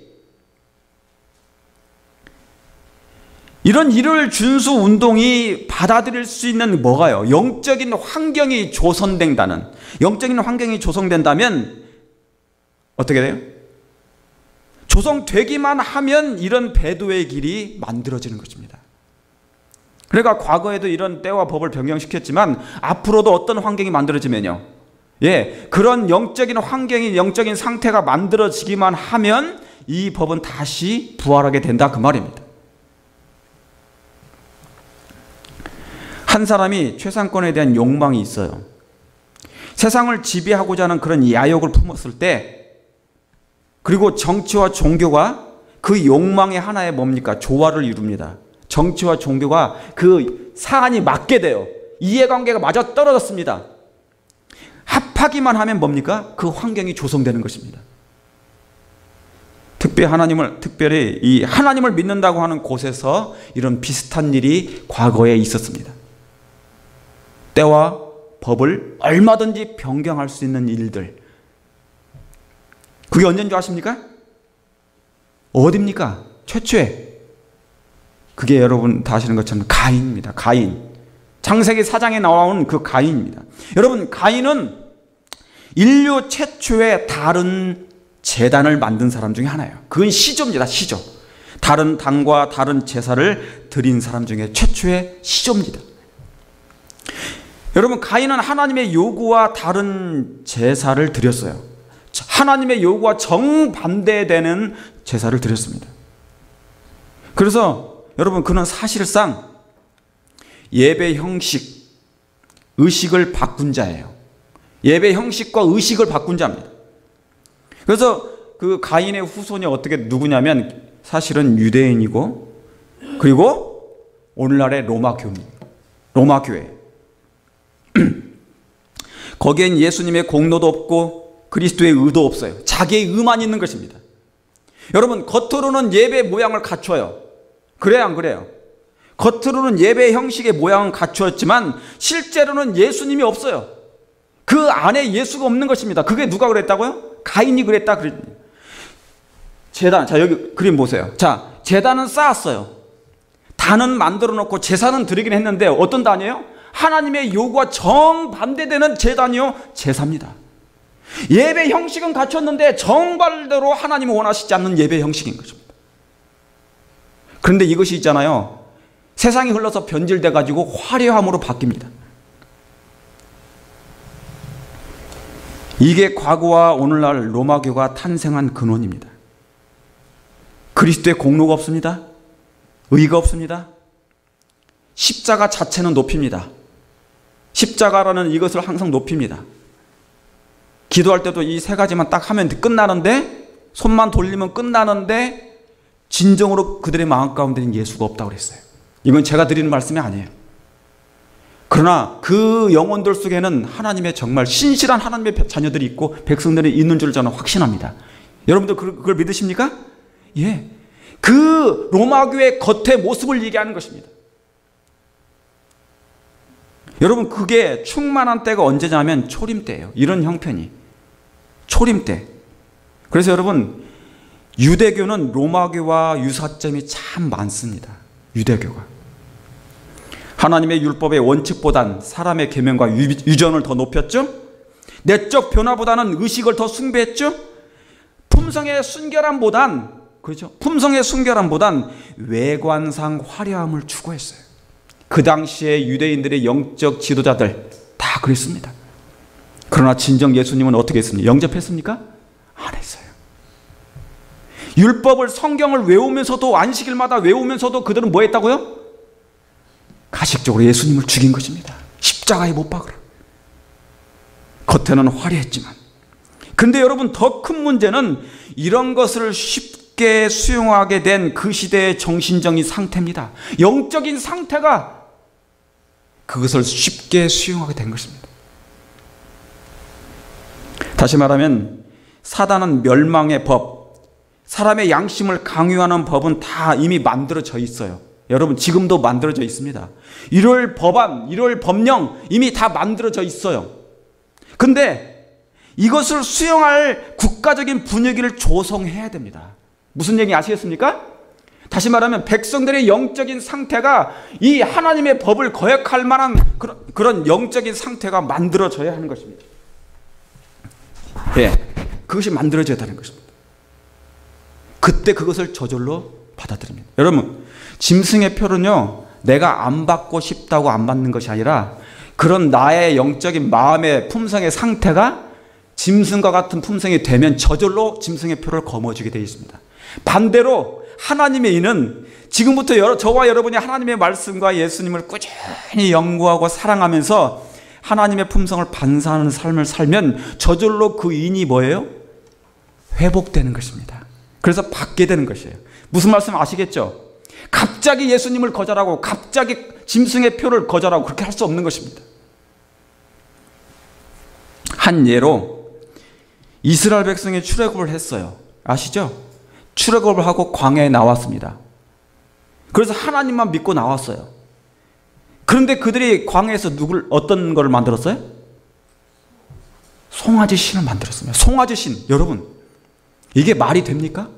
이런 일요일 준수 운동이 받아들일 수 있는 뭐가요? 영적인 환경이 조성된다는, 영적인 환경이 조성된다면 어떻게 돼요? 조성되기만 하면 이런 배도의 길이 만들어지는 것입니다. 그러니까 과거에도 이런 때와 법을 변경시켰지만 앞으로도 어떤 환경이 만들어지면요, 그런 영적인 환경이, 영적인 상태가 만들어지기만 하면 이 법은 다시 부활하게 된다 그 말입니다. 한 사람이 최상권에 대한 욕망이 있어요. 세상을 지배하고자 하는 그런 야욕을 품었을 때, 그리고 정치와 종교가 그 욕망의 하나의 뭡니까? 조화를 이룹니다. 정치와 종교가 그 사안이 맞게 돼요. 이해관계가 맞아 떨어졌습니다. 합하기만 하면 뭡니까? 그 환경이 조성되는 것입니다. 특별히 이 하나님을 믿는다고 하는 곳에서 이런 비슷한 일이 과거에 있었습니다. 때와 법을 얼마든지 변경할 수 있는 일들. 그게 언제인 줄 아십니까? 어디입니까? 최초에. 그게 여러분 다 아시는 것처럼 가인입니다. 가인. 창세기 4장에 나온 그 가인입니다. 여러분, 가인은 인류 최초의 다른 제단을 만든 사람 중에 하나예요. 그건 시조입니다. 시조. 다른 당과 다른 제사를 드린 사람 중에 최초의 시조입니다. 여러분, 가인은 하나님의 요구와 다른 제사를 드렸어요. 하나님의 요구와 정반대되는 제사를 드렸습니다. 그래서 여러분, 그는 사실상 예배 형식, 의식을 바꾼 자예요. 예배 형식과 의식을 바꾼 자입니다. 그래서 그 가인의 후손이 어떻게 누구냐면 사실은 유대인이고, 그리고 오늘날의 로마 교회. 거기엔 예수님의 공로도 없고 그리스도의 의도 없어요. 자기의 의만 있는 것입니다. 여러분, 겉으로는 예배 모양을 갖춰요. 그래요, 안 그래요? 겉으로는 예배 형식의 모양은 갖추었지만 실제로는 예수님이 없어요. 그 안에 예수가 없는 것입니다. 그게 누가 그랬다고요? 가인이 그랬다. 제단, 자, 여기 그림 보세요. 자, 제단은 쌓았어요. 단은 만들어 놓고 제사는 드리긴 했는데 어떤 단이에요? 하나님의 요구와 정반대되는 제단이요, 제사입니다. 예배 형식은 갖췄는데 정반대로 하나님이 원하시지 않는 예배 형식인 것입니다. 그런데 이것이 있잖아요, 세상이 흘러서 변질돼 가지고 화려함으로 바뀝니다. 이게 과거와 오늘날 로마교가 탄생한 근원입니다. 그리스도의 공로가 없습니다. 의가 없습니다. 십자가 자체는 높입니다. 십자가라는 이것을 항상 높입니다. 기도할 때도 이 세 가지만 딱 하면 끝나는데, 손만 돌리면 끝나는데 진정으로 그들의 마음 가운데는 예수가 없다고 그랬어요. 이건 제가 드리는 말씀이 아니에요. 그러나 그 영혼들 속에는 하나님의 정말 신실한 하나님의 자녀들이 있고 백성들이 있는 줄 저는 확신합니다. 여러분들 그걸 믿으십니까? 예. 그 로마교의 겉의 모습을 얘기하는 것입니다. 여러분, 그게 충만한 때가 언제냐면 초림 때예요. 이런 형편이. 초림 때. 그래서 여러분, 유대교는 로마교와 유사점이 참 많습니다. 유대교가. 하나님의 율법의 원칙보단 사람의 계명과 유전을 더 높였죠. 내적 변화보다는 의식을 더 숭배했죠. 품성의 순결함보단, 그렇죠? 품성의 순결함보단 외관상 화려함을 추구했어요. 그 당시에 유대인들의 영적 지도자들 다 그랬습니다. 그러나 진정 예수님은 어떻게 했습니까? 영접했습니까? 안 했어요. 율법을, 성경을 외우면서도, 안식일마다 외우면서도 그들은 뭐 했다고요? 가식적으로 예수님을 죽인 것입니다. 십자가에 못 박으라. 겉에는 화려했지만. 근데 여러분, 더 큰 문제는 이런 것을 쉽게 수용하게 된 그 시대의 정신적인 상태입니다. 영적인 상태가 그것을 쉽게 수용하게 된 것입니다. 다시 말하면 사단은 멸망의 법, 사람의 양심을 강요하는 법은 다 이미 만들어져 있어요. 여러분, 지금도 만들어져 있습니다. 이럴 법안, 이럴 법령 이미 다 만들어져 있어요. 근데 이것을 수용할 국가적인 분위기를 조성해야 됩니다. 무슨 얘기 아시겠습니까? 다시 말하면 백성들의 영적인 상태가 이 하나님의 법을 거역할 만한 그런 영적인 상태가 만들어져야 하는 것입니다. 예, 그것이 만들어져야 하는 것입니다. 그때 그것을 저절로 받아들입니다. 여러분, 짐승의 표는요, 내가 안 받고 싶다고 안 받는 것이 아니라 그런 나의 영적인 마음의 품성의 상태가 짐승과 같은 품성이 되면 저절로 짐승의 표를 거머쥐게 되어 있습니다. 반대로 하나님의 이는 지금부터 저와 여러분이 하나님의 말씀과 예수님을 꾸준히 연구하고 사랑하면서 하나님의 품성을 반사하는 삶을 살면 저절로 그 인이 뭐예요? 회복되는 것입니다. 그래서 받게 되는 것이에요. 무슨 말씀 아시겠죠? 갑자기 예수님을 거절하고 갑자기 짐승의 표를 거절하고 그렇게 할 수 없는 것입니다. 한 예로 이스라엘 백성이 출애굽을 했어요. 아시죠? 출애굽을 하고 광야에 나왔습니다. 그래서 하나님만 믿고 나왔어요. 그런데 그들이 광야에서 어떤 걸 만들었어요? 송아지 신을 만들었습니다. 송아지 신. 여러분, 이게 말이 됩니까?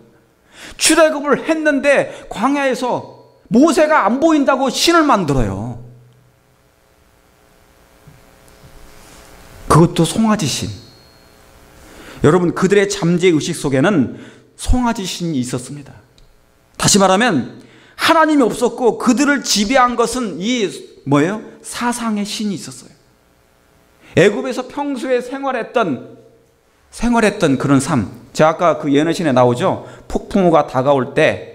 출애굽을 했는데 광야에서 모세가 안 보인다고 신을 만들어요. 그것도 송아지 신. 여러분, 그들의 잠재의식 속에는 송아지 신이 있었습니다. 다시 말하면 하나님이 없었고 그들을 지배한 것은 뭐예요? 사상의 신이 있었어요. 애굽에서 평소에 생활했던 그런 삶. 제가 아까 그 예언신에 나오죠. 폭풍우가 다가올 때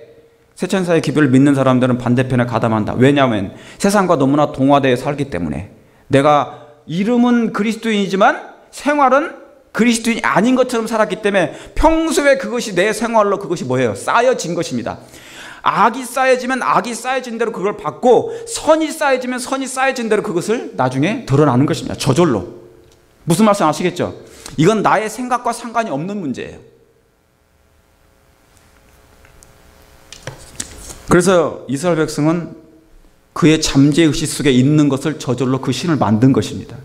세천사의 기별을 믿는 사람들은 반대편에 가담한다. 왜냐하면 세상과 너무나 동화되어 살기 때문에. 내가 이름은 그리스도인이지만 생활은 그리스도인이 아닌 것처럼 살았기 때문에 평소에 그것이 내 생활로 그것이 뭐예요? 쌓여진 것입니다. 악이 쌓여지면 악이 쌓여진 대로 그걸 받고 선이 쌓여지면 선이 쌓여진 대로 그것을 나중에 드러나는 것입니다. 저절로. 무슨 말씀 아시겠죠? 이건 나의 생각과 상관이 없는 문제예요. 그래서 이스라엘 백성은 그의 잠재의식 속에 있는 것을 저절로 그 신을 만든 것입니다.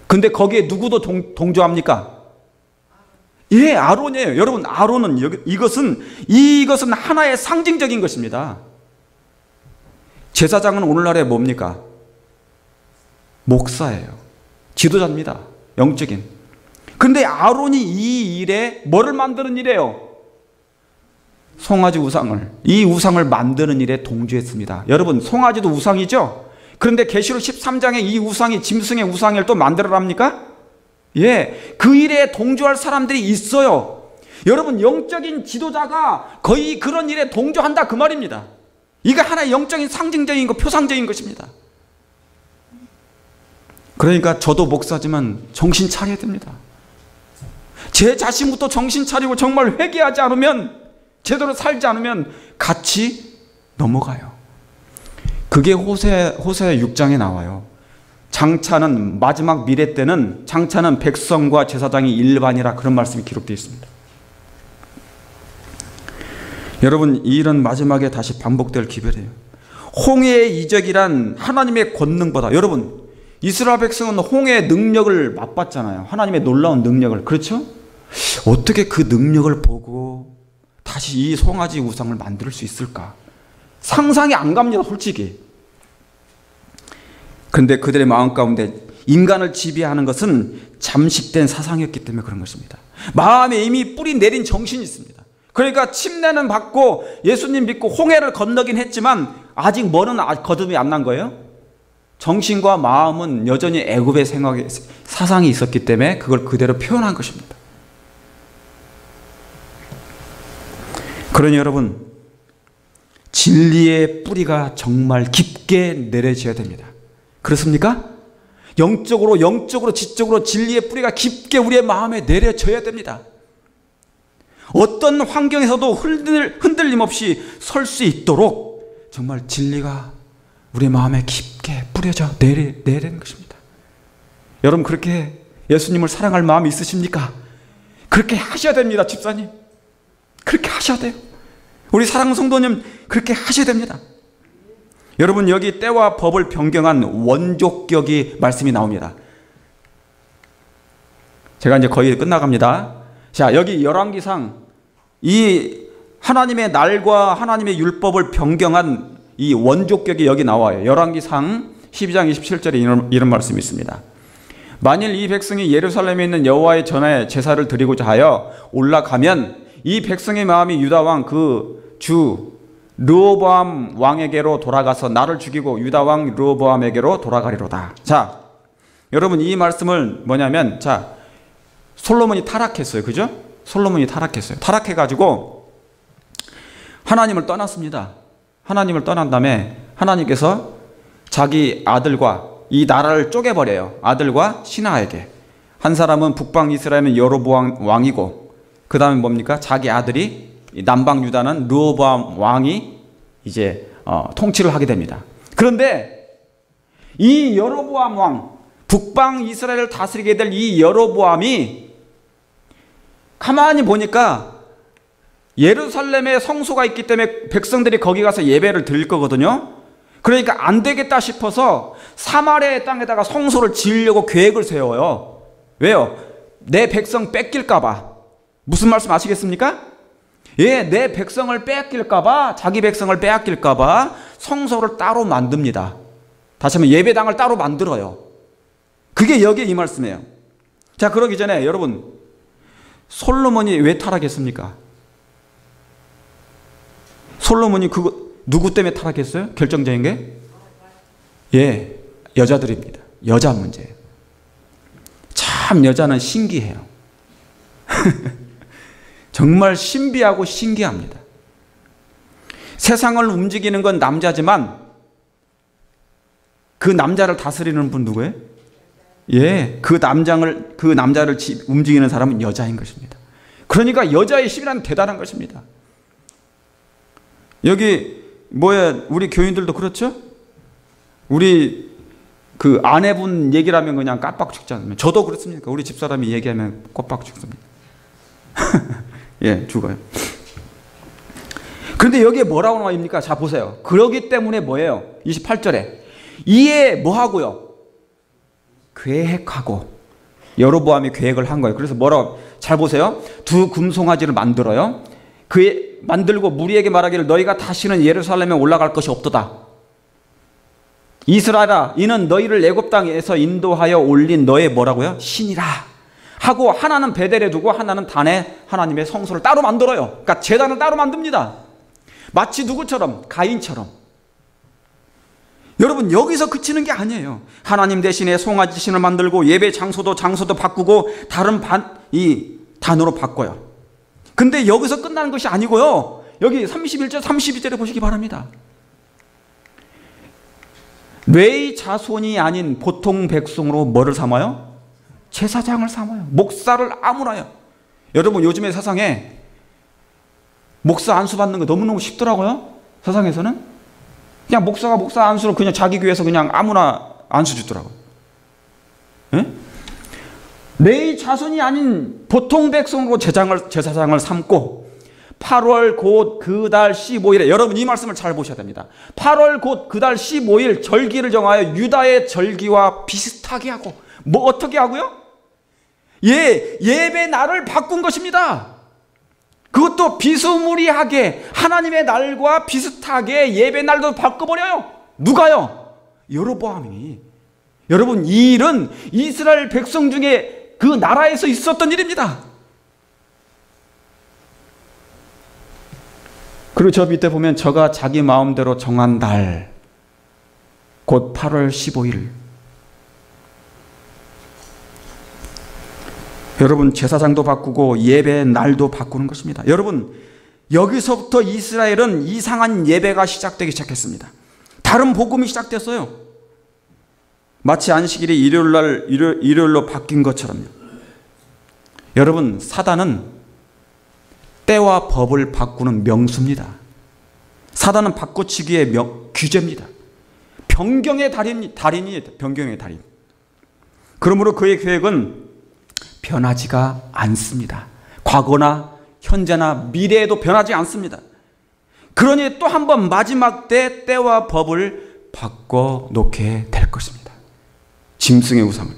근데 거기에 누구도 동조합니까? 예, 아론이에요. 여러분, 아론은 이것은 하나의 상징적인 것입니다. 제사장은 오늘날에 뭡니까? 목사예요. 지도자입니다. 영적인. 근데 아론이 이 일에 뭐를 만드는 일이에요? 송아지 우상을, 이 우상을 만드는 일에 동조했습니다. 여러분, 송아지도 우상이죠? 그런데 계시록 13장에 이 우상이 짐승의 우상을 또 만들어랍니까? 예, 그 일에 동조할 사람들이 있어요. 여러분, 영적인 지도자가 거의 그런 일에 동조한다 그 말입니다. 이거 하나의 영적인 상징적인 거, 표상적인 것입니다. 그러니까 저도 목사지만 정신 차려야 됩니다. 제 자신부터 정신 차리고 정말 회개하지 않으면, 제대로 살지 않으면 같이 넘어가요. 그게 호세아 6장에 나와요. 장차는, 마지막 미래 때는 장차는 백성과 제사장이 일반이라, 그런 말씀이 기록되어 있습니다. 여러분, 이 일은 마지막에 다시 반복될 기별이에요. 홍해의 이적이란 하나님의 권능보다, 여러분, 이스라엘 백성은 홍해의 능력을 맛봤잖아요. 하나님의 놀라운 능력을. 그렇죠? 어떻게 그 능력을 보고 다시 이 송아지 우상을 만들 수 있을까? 상상이 안 갑니다, 솔직히. 그런데 그들의 마음 가운데 인간을 지배하는 것은 잠식된 사상이었기 때문에 그런 것입니다. 마음에 이미 뿌리 내린 정신이 있습니다. 그러니까 침례는 받고 예수님 믿고 홍해를 건너긴 했지만 아직 뭐는 거듭이 안 난 거예요. 정신과 마음은 여전히 애굽의 사상이 있었기 때문에 그걸 그대로 표현한 것입니다. 그러니 여러분, 진리의 뿌리가 정말 깊게 내려져야 됩니다. 그렇습니까? 영적으로, 지적으로 진리의 뿌리가 깊게 우리의 마음에 내려져야 됩니다. 어떤 환경에서도 흔들림 없이 설 수 있도록 정말 진리가 우리 마음에 깊게 뿌려져 내리는 것입니다. 여러분, 그렇게 예수님을 사랑할 마음이 있으십니까? 그렇게 하셔야 됩니다, 집사님. 그렇게 하셔야 돼요. 우리 사랑하는 성도님, 그렇게 하셔야 됩니다. 여러분, 여기 때와 법을 변경한 원조격이 말씀이 나옵니다. 제가 이제 거의 끝나갑니다. 자, 여기 열왕기상, 이 하나님의 날과 하나님의 율법을 변경한 이 원조격이 여기 나와요. 열왕기상 12장 27절에 이런 말씀이 있습니다. 만일 이 백성이 예루살렘에 있는 여호와의 전에 제사를 드리고자 하여 올라가면 이 백성의 마음이 유다 왕 그 주 르호보암 왕에게로 돌아가서 나를 죽이고 유다 왕 르호보암에게로 돌아가리로다. 자, 여러분, 이 말씀을 뭐냐면, 자, 솔로몬이 타락했어요. 그죠? 솔로몬이 타락했어요. 타락해가지고 하나님을 떠났습니다. 하나님을 떠난 다음에 하나님께서 자기 아들과 이 나라를 쪼개버려요. 아들과 신하에게. 한 사람은 북방 이스라엘은 여로보암 왕이고, 그 다음에 뭡니까? 자기 아들이, 남방 유다는 르호보암 왕이 이제 통치를 하게 됩니다. 그런데 이 여로보암 왕, 북방 이스라엘을 다스리게 될 이 여로보암이 가만히 보니까 예루살렘에 성소가 있기 때문에 백성들이 거기 가서 예배를 드릴 거거든요. 그러니까 안 되겠다 싶어서 사마리아 땅에다가 성소를 지으려고 계획을 세워요. 왜요? 내 백성 뺏길까 봐. 무슨 말씀 아시겠습니까? 예, 내 백성을 뺏길까 봐, 자기 백성을 빼앗길까 봐 성소를 따로 만듭니다. 다시 한번 예배당을 따로 만들어요. 그게 여기에 이 말씀이에요. 자, 그러기 전에 여러분, 솔로몬이 왜 타락했습니까? 솔로몬이 누구 때문에 타락했어요? 결정적인 게? 예, 여자들입니다. 여자 문제예요. 참 여자는 신기해요. 정말 신비하고 신기합니다. 세상을 움직이는 건 남자지만 그 남자를 다스리는 분 누구예요? 예, 그 남자를 움직이는 사람은 여자인 것입니다. 그러니까 여자의 힘이란 대단한 것입니다. 여기 우리 교인들도 그렇죠? 우리 그 아내분 얘기를 하면 그냥 깜빡 죽지 않습니까? 저도 그렇습니까? 우리 집사람이 얘기하면 깜빡 죽습니다. 예, 죽어요. 그런데 여기에 뭐라고 나와 있습니까? 자, 보세요. 그러기 때문에 뭐예요? 28절에 이에 뭐 하고요? 계획하고. 여로보암이 계획을 한 거예요. 그래서 뭐라고? 잘 보세요. 두 금송아지를 만들어요. 만들고 무리에게 말하기를 너희가 다시는 예루살렘에 올라갈 것이 없도다. 이스라엘아, 이는 너희를 애굽 땅에서 인도하여 올린 너의 뭐라고요? 신이라 하고, 하나는 베델에 두고 하나는 단에 하나님의 성소를 따로 만들어요. 그러니까 제단을 따로 만듭니다. 마치 누구처럼? 가인처럼. 여러분, 여기서 그치는 게 아니에요. 하나님 대신에 송아지 신을 만들고 예배 장소도 바꾸고 다른 이 단으로 바꿔요. 근데 여기서 끝나는 것이 아니고요. 여기 31절 32절에 보시기 바랍니다. 뇌의 자손이 아닌 보통 백성으로 뭐를 삼아요? 제사장을 삼아요. 목사를 아무나요. 여러분, 요즘의 세상에 목사 안수 받는 거 너무너무 쉽더라고요. 세상에서는 그냥 목사 안수를 그냥 자기 교회에서 그냥 아무나 안수 주더라고요. 예? 뇌의 자손이 아닌 보통 백성으로 제사장을 삼고 8월 곧 그 달 15일에, 여러분 이 말씀을 잘 보셔야 됩니다. 8월 곧 그 달 15일 절기를 정하여 유다의 절기와 비슷하게 하고, 뭐 어떻게 하고요? 예배 날을 바꾼 것입니다. 그것도 비스무리하게 하나님의 날과 비슷하게 예배 날도 바꿔버려요. 누가요? 여로보암이. 여러분, 이 일은 이스라엘 백성 중에 그 나라에서 있었던 일입니다. 그리고 저 밑에 보면 저가 자기 마음대로 정한 달, 곧 8월 15일. 여러분, 제사장도 바꾸고 예배 날도 바꾸는 것입니다. 여러분, 여기서부터 이스라엘은 이상한 예배가 시작되기 시작했습니다. 다른 복음이 시작됐어요. 마치 안식일이 일요일로 바뀐 것처럼요. 여러분, 사단은 때와 법을 바꾸는 명수입니다. 사단은 바꿔치기의 규제입니다. 변경의 달인이에요. 변경의 달인. 그러므로 그의 계획은 변하지가 않습니다. 과거나 현재나 미래에도 변하지 않습니다. 그러니 또 한 번 마지막 때와 법을 바꿔놓게 될 것입니다. 짐승의 우상을.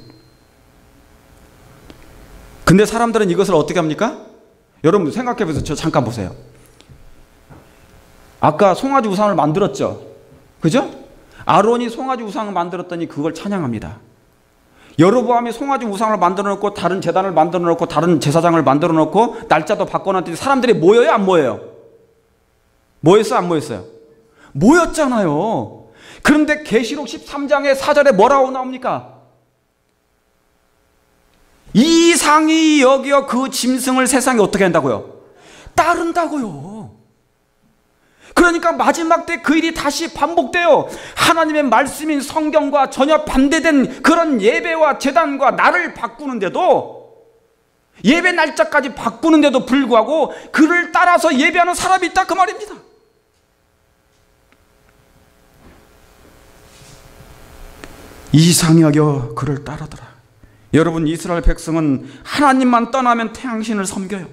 근데 사람들은 이것을 어떻게 합니까? 여러분 생각해 보세요. 저 잠깐 보세요. 아까 송아지 우상을 만들었죠. 그죠? 아론이 송아지 우상을 만들었더니 그걸 찬양합니다. 여로보암이 송아지 우상을 만들어 놓고 다른 제단을 만들어 놓고 다른 제사장을 만들어 놓고 날짜도 바꿔놨더니 사람들이 모여요, 안 모여요? 모였어요, 안 모였어요? 모였잖아요. 그런데 계시록 13장의 4절에 뭐라고 나옵니까? 이상히 여기어 그 짐승을 세상에 어떻게 한다고요? 따른다고요. 그러니까 마지막 때 그 일이 다시 반복돼요. 하나님의 말씀인 성경과 전혀 반대된 그런 예배와 제단과 날을 바꾸는데도, 예배 날짜까지 바꾸는데도 불구하고 그를 따라서 예배하는 사람이 있다, 그 말입니다. 이상히 여겨 그를 따르더라. 여러분, 이스라엘 백성은 하나님만 떠나면 태양신을 섬겨요.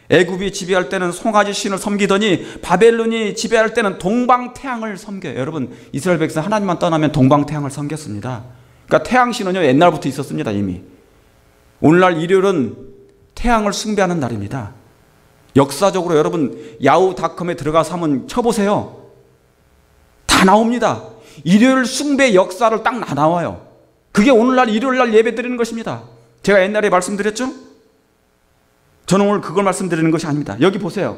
애굽이 지배할 때는 송아지 신을 섬기더니 바벨론이 지배할 때는 동방태양을 섬겨요. 여러분, 이스라엘 백성 하나님만 떠나면 동방태양을 섬겼습니다. 그러니까 태양신은요, 옛날부터 있었습니다. 이미. 오늘날 일요일은 태양을 숭배하는 날입니다. 역사적으로 여러분 야후닷컴에 들어가서 한번 쳐보세요. 다 나옵니다. 일요일 숭배 역사를 딱 나와요. 그게 오늘날 일요일날 예배 드리는 것입니다. 제가 옛날에 말씀드렸죠? 저는 오늘 그걸 말씀드리는 것이 아닙니다. 여기 보세요.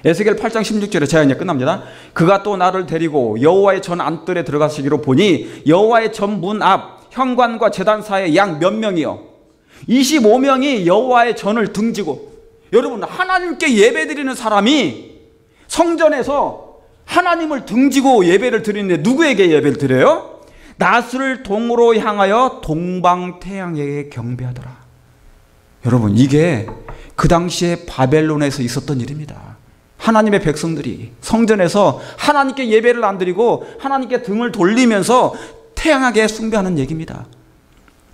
에스겔 8장 16절에 제가 이제 끝납니다. 그가 또 나를 데리고 여호와의 전 안뜰에 들어가시기로 보니 여호와의 전 문 앞 현관과 제단 사이에 약 몇 명이요? 25명이 여호와의 전을 등지고, 여러분 하나님께 예배드리는 사람이 성전에서 하나님을 등지고 예배를 드리는데 누구에게 예배를 드려요? 낫을 동으로 향하여 동방태양에게 경배하더라. 여러분, 이게 그 당시에 바벨론에서 있었던 일입니다. 하나님의 백성들이 성전에서 하나님께 예배를 안 드리고 하나님께 등을 돌리면서 태양에게 숭배하는 얘기입니다.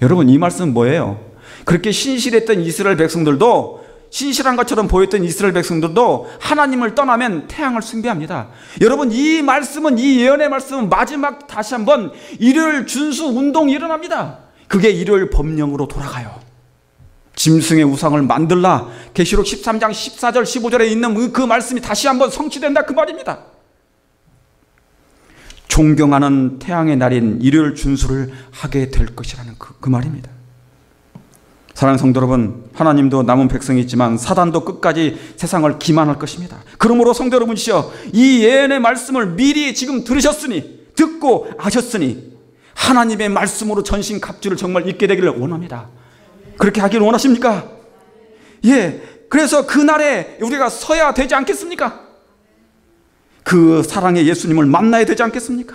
여러분, 이 말씀은 뭐예요? 그렇게 신실했던 이스라엘 백성들도, 신실한 것처럼 보였던 이스라엘 백성들도 하나님을 떠나면 태양을 숭배합니다. 여러분, 이 말씀은, 이 예언의 말씀은 마지막 다시 한번 일요일 준수 운동이 일어납니다. 그게 일요일 법령으로 돌아가요. 짐승의 우상을 만들라. 계시록 13장 14절 15절에 있는 그 말씀이 다시 한번 성취된다, 그 말입니다. 존경하는 태양의 날인 일요일 준수를 하게 될 것이라는 그 말입니다. 사랑하는 성도 여러분, 하나님도 남은 백성이 있지만 사단도 끝까지 세상을 기만할 것입니다. 그러므로 성도 여러분이시여, 이 예언의 말씀을 미리 지금 들으셨으니, 듣고 아셨으니 하나님의 말씀으로 전신갑주를 정말 잊게 되기를 원합니다. 그렇게 하기를 원하십니까? 예. 그래서 그날에 우리가 서야 되지 않겠습니까? 그 사랑의 예수님을 만나야 되지 않겠습니까?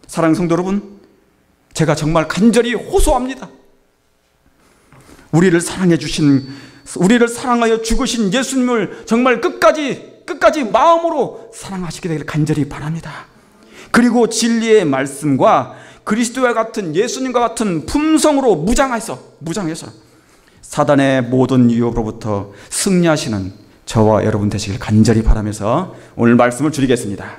사랑하는 성도 여러분, 제가 정말 간절히 호소합니다. 우리를 사랑해 주신, 우리를 사랑하여 죽으신 예수님을 정말 끝까지 마음으로 사랑하시게 되기를 간절히 바랍니다. 그리고 진리의 말씀과 그리스도와 같은, 예수님과 같은 품성으로 무장해서 사단의 모든 유혹으로부터 승리하시는 저와 여러분 되시길 간절히 바라면서 오늘 말씀을 줄이겠습니다.